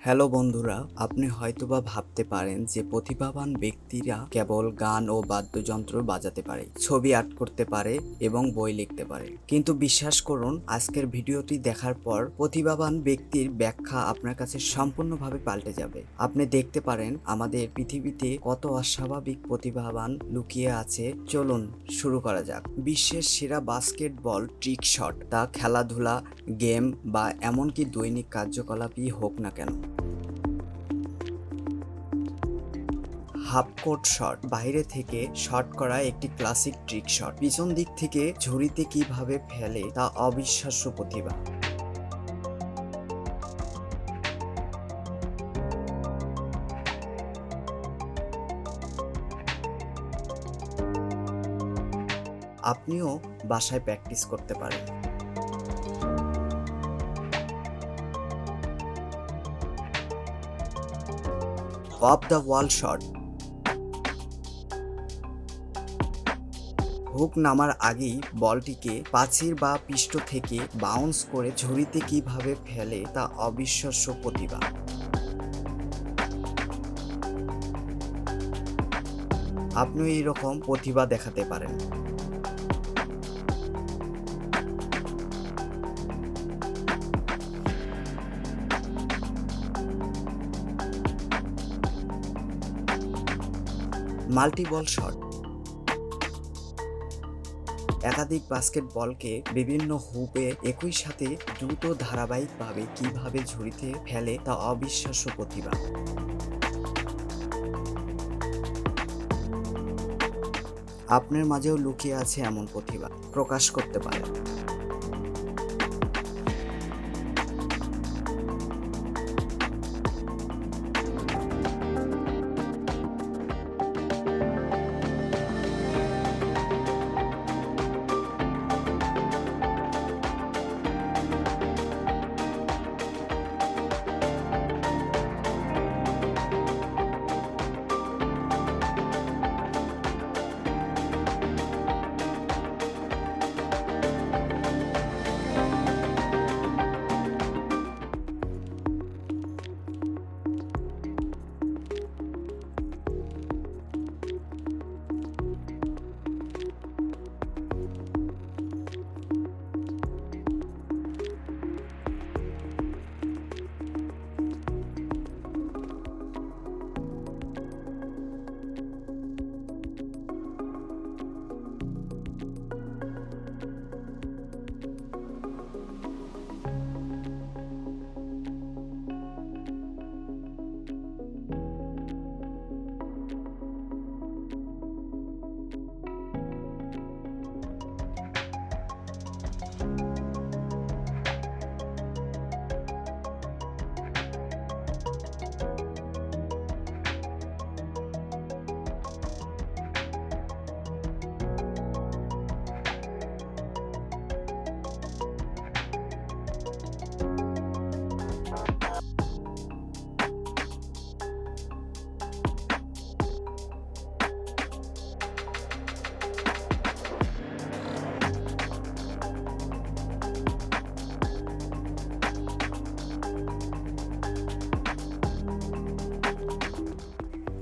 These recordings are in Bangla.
হ্যালো বন্ধুরা, আপনি হয়তোবা ভাবতে পারেন যে প্রতিভাবান ব্যক্তিরা কেবল গান ও বাদ্যযন্ত্র বাজাতে পারে, ছবি আর্ট করতে পারে এবং বই লিখতে পারে। কিন্তু বিশ্বাস করুন, আজকের ভিডিওটি দেখার পর প্রতিভাবান ব্যক্তির ব্যাখ্যা আপনার কাছে সম্পূর্ণভাবে পাল্টে যাবে। আপনি দেখতে পারেন আমাদের পৃথিবীতে কত অস্বাভাবিক প্রতিভাবান লুকিয়ে আছে। চলুন শুরু করা যাক। বিশ্বের সেরা বাস্কেটবল ট্রিক শট, তা খেলাধুলা, গেম বা এমনকি দৈনিক কার্যকলাপই হোক না কেন। হাফ কোর্ট শট, বাইরে থেকে শট করা একটি ক্লাসিক ট্রিক শট। পিছন দিক থেকে ঝুড়িতে কিভাবে ফেলে তা অবিশ্বাস্য প্রতিভা। আপনিও বাসায় প্র্যাকটিস করতে পারেন। Of the wall shot, hook নামার আগেই বলটিকে প্রাচীর বা পৃষ্ঠ থেকে বাউন্স করে ঝুড়িতে কিভাবে ফেলে তা অবিশ্বাস্য প্রতিভা। আপনিও এইরকম প্রতিভা দেখাতে পারেন। মাল্টি বল শট, একাধিক বাস্কেটবলকে বিভিন্ন হুপে একই সাথে দ্রুত ধারাবাহিকভাবে কিভাবে ঝুড়িতে ফেলে তা অবিশ্বাস্য প্রতিভা। আপনার মাঝেও লুকিয়ে আছে এমন প্রতিভা, প্রকাশ করতে পারেন।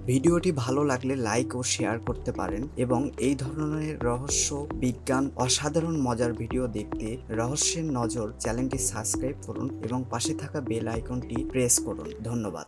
ভিডিওটি ভালো লাগলে লাইক ও শেয়ার করতে পারেন এবং এই ধরনের রহস্য, বিজ্ঞান, অসাধারণ মজার ভিডিও দেখতে রহস্যের নজর চ্যানেলটি সাবস্ক্রাইব করুন এবং পাশে থাকা বেল আইকনটি প্রেস করুন। ধন্যবাদ।